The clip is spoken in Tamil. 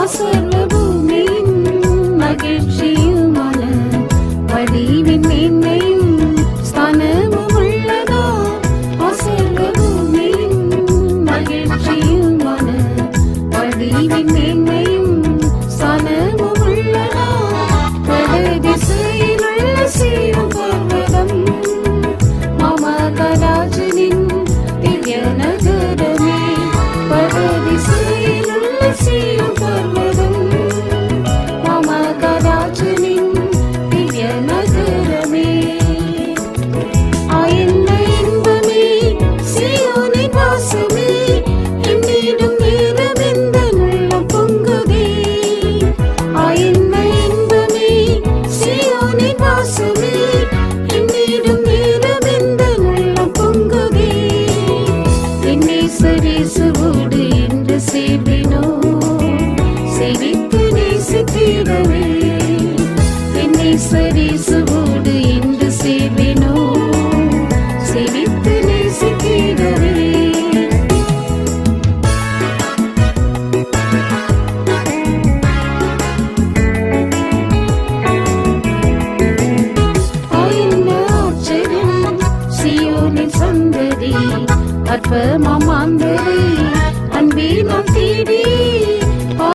சர்வ பூமியின் மகிழ்ச்சியுமான வடிவின் மேன்மையும் ஸ்தானமும் உள்ளதா சர்வ பூமியின் மகிழ்ச்சியுமான வடிவின் மேன்மையும் ஸ்தானமும் உள்ளதா வடதிசையில் உள்ள சீயோன் பர்வதம் மமகராஜனின் திவ்ய நகரமே வடதிசையில் உள்ள சீயோன் பர்வதம் மமகராஜனின் திவ்ய நகரமே ஆயன்ன இன்பமே சீயோனின் வாசமே என்னிடம் ஏறவெந்த உள்ளம் பொங்குதே ஆயன்ன இன்பமே சீயோனின் வாசமே என்னிடம் ஏறவெந்த உள்ளம் பொங்குதே என்னை சரீசுவோடு என்று சேர்வினோ சேவித்து நேசித்திடவே என்னை சரீசு